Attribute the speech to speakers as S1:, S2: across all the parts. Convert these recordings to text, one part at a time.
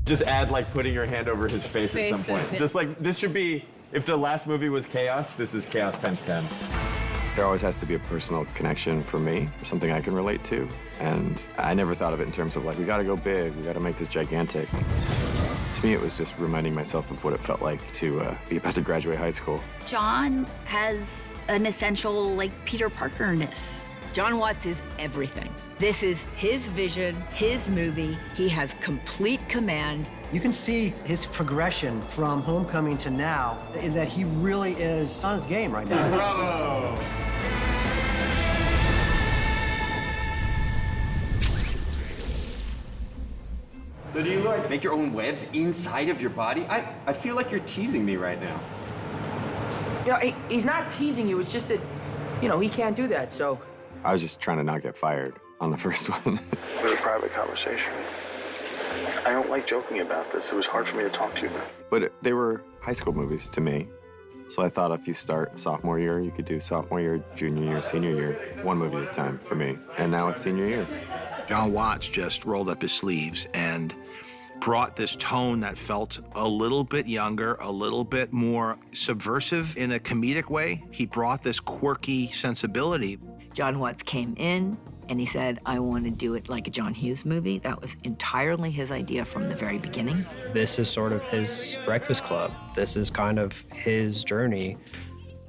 S1: Just add like putting your hand over his face at some point. Just like, this should be, if the last movie was chaos, this is chaos times 10. There always has to be a personal connection for me, something I can relate to. And I never thought of it in terms of like, we gotta go big, we gotta make this gigantic. To me, it was just reminding myself of what it felt like to be about to graduate high school.
S2: John has an essential, like, Peter Parker-ness.
S3: John Watts is everything. This is his vision, his movie. He has complete command.
S4: You can see his progression from Homecoming to now, in that he really is on his game right now.
S1: Bravo! So do you, like, make your own webs inside of your body? I feel like you're teasing me right now.
S5: Yeah, he's not teasing you. It's just that, you know, he can't do that, so.
S1: I was just trying to not get fired on the first one.
S6: It was a private conversation. I don't like joking about this. It was hard for me to talk to you about.
S1: But they were high school movies to me. So I thought if you start sophomore year, you could do sophomore year, junior year, senior year, one movie at a time for me. And now it's senior year.
S7: John Watts just rolled up his sleeves and brought this tone that felt a little bit younger, a little bit more subversive in a comedic way. He brought this quirky sensibility.
S3: John Watts came in and he said, I want to do it like a John Hughes movie. That was entirely his idea from the very beginning.
S8: This is sort of his Breakfast Club. This is kind of his journey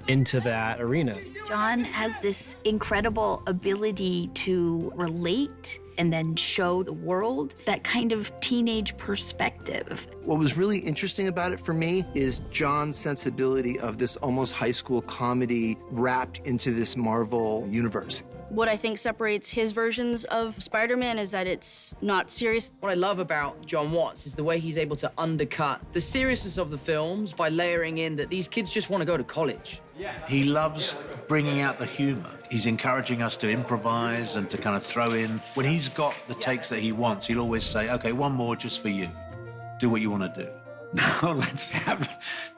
S8: into that arena.
S2: John has this incredible ability to relate and then show the world that kind of teenage perspective.
S9: What was really interesting about it for me is John's sensibility of this almost high school comedy wrapped into this Marvel universe.
S10: What I think separates his versions of Spider-Man is that it's not serious.
S5: What I love about John Watts is the way he's able to undercut the seriousness of the films by layering in that these kids just want to go to college.
S11: He loves bringing out the humor. He's encouraging us to improvise and to kind of throw in. When he's got the takes that he wants, he'll always say, okay, one more just for you. Do what you want to do.
S12: Now let's have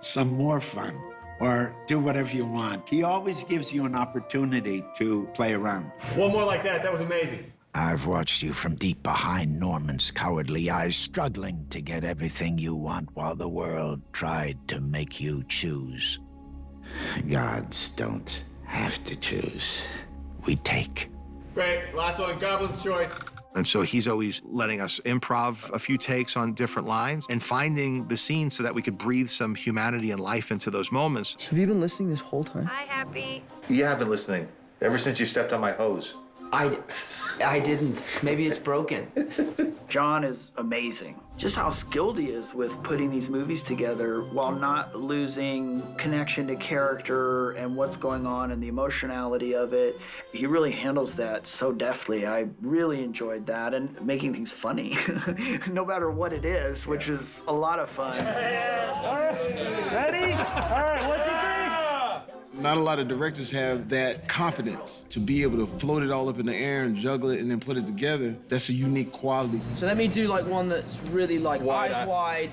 S12: some more fun, or do whatever you want. He always gives you an opportunity to play around.
S1: One more like that. That was amazing.
S13: I've watched you from deep behind Norman's cowardly eyes, struggling to get everything you want while the world tried to make you choose. Gods don't have to choose. We take.
S1: Great. Last one, Goblin's choice.
S7: And so he's always letting us improv a few takes on different lines and finding the scene so that we could breathe some humanity and life into those moments.
S9: Have you been listening this whole time?
S10: Hi, Happy.
S7: Yeah, I've been listening ever since you stepped on my hose.
S5: I didn't. Maybe it's broken.
S14: John is amazing. Just how skilled he is with putting these movies together while not losing connection to character and what's going on and the emotionality of it. He really handles that so deftly. I really enjoyed that, and making things funny, no matter what it is, which is a lot of fun.
S15: Ready? All right, what'd you think?
S16: Not a lot of directors have that confidence to be able to float it all up in the air and juggle it and then put it together. That's a unique quality.
S5: So let me do like one that's really like eyes wide.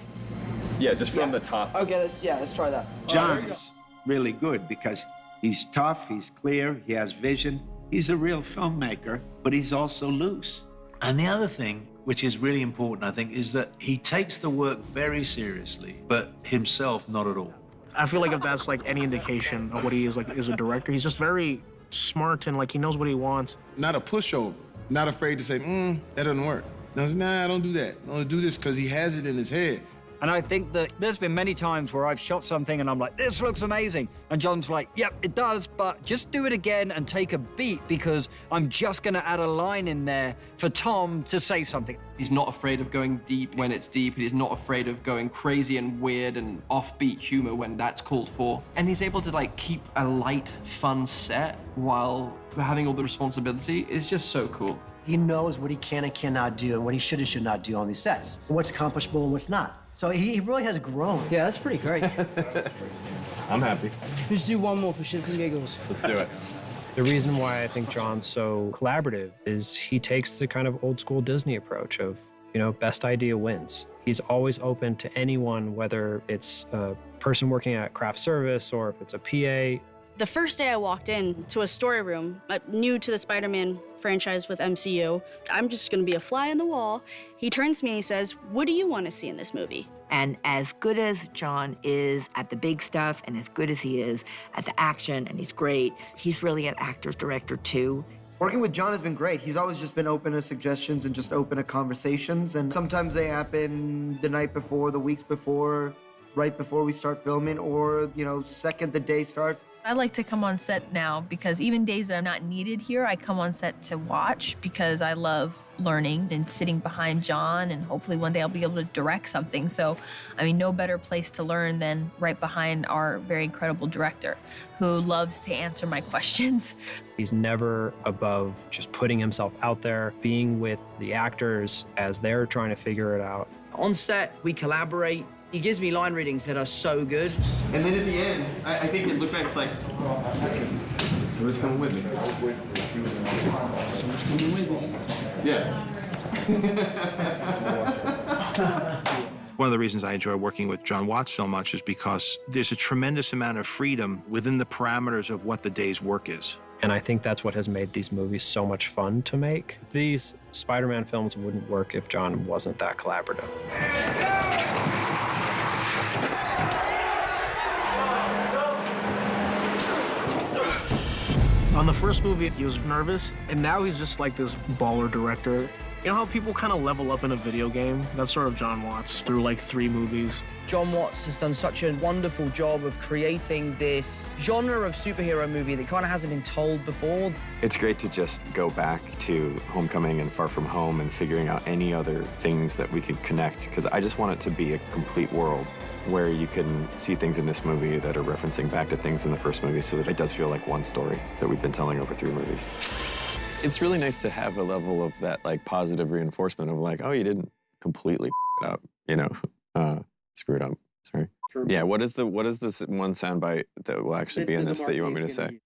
S1: Yeah, just from the top.
S5: Okay, let's try that.
S12: John is really good because he's tough, he's clear, he has vision. He's a real filmmaker, but he's also loose.
S11: And the other thing, which is really important, I think, is that he takes the work very seriously, but himself not at all.
S17: I feel like if that's like any indication of what he is like as a director, he's just very smart and like he knows what he wants.
S16: Not a pushover. Not afraid to say, that doesn't work. No, nah, I don't do that. I only do this because he has it in his head.
S18: And I think that there's been many times where I've shot something and I'm like, this looks amazing. And John's like, yep, it does, but just do it again and take a beat because I'm just gonna add a line in there for Tom to say something.
S19: He's not afraid of going deep when it's deep. He's not afraid of going crazy and weird and offbeat humor when that's called for. And he's able to like keep a light, fun set while having all the responsibility. It's just so cool.
S4: He knows what he can and cannot do and what he should and should not do on these sets, and what's accomplishable and what's not. So he really has grown.
S5: Yeah, that's pretty great.
S1: I'm happy.
S5: Let's do one more for shits and giggles.
S1: Let's do it.
S8: The reason why I think John's so collaborative is he takes the kind of old school Disney approach of, you know, best idea wins. He's always open to anyone, whether it's a person working at craft service or if it's a PA.
S10: The first day I walked in to a story room, new to the Spider-Man franchise with MCU, I'm just gonna be a fly on the wall. He turns to me and he says, "What do you want to see in this movie?"
S3: And as good as John is at the big stuff and as good as he is at the action, and he's great, he's really an actor's director too.
S15: Working with John has been great. He's always just been open to suggestions and just open to conversations. And sometimes they happen the night before, the weeks before, right before we start filming, or, you know, second the day starts.
S20: I like to come on set now because even days that I'm not needed here, I come on set to watch because I love learning and sitting behind John, and hopefully one day I'll be able to direct something. So, I mean, no better place to learn than right behind our very incredible director who loves to answer my questions.
S8: He's never above just putting himself out there, being with the actors as they're trying to figure it out.
S5: On set, we collaborate. He gives me line readings that are so good.
S1: And then at the end, I think it looked like it's like, somebody's coming with me. Somebody's coming with me. Yeah.
S7: One of the reasons I enjoy working with John Watts so much is because there's a tremendous amount of freedom within the parameters of what the day's work is.
S8: And I think that's what has made these movies so much fun to make. These Spider-Man films wouldn't work if John wasn't that collaborative.
S17: On the first movie, he was nervous, and now he's just like this baller director. You know how people kind of level up in a video game? That's sort of John Watts through like 3 movies.
S5: John Watts has done such a wonderful job of creating this genre of superhero movie that kind of hasn't been told before.
S1: It's great to just go back to Homecoming and Far From Home and figuring out any other things that we could connect, because I just want it to be a complete world where you can see things in this movie that are referencing back to things in the first movie, so that it does feel like one story that we've been telling over 3 movies. It's really nice to have a level of that, like, positive reinforcement of like, oh, you didn't completely it up, you know, screw it up. Sorry. Yeah, what is this one soundbite that will actually be in this that you want me to say?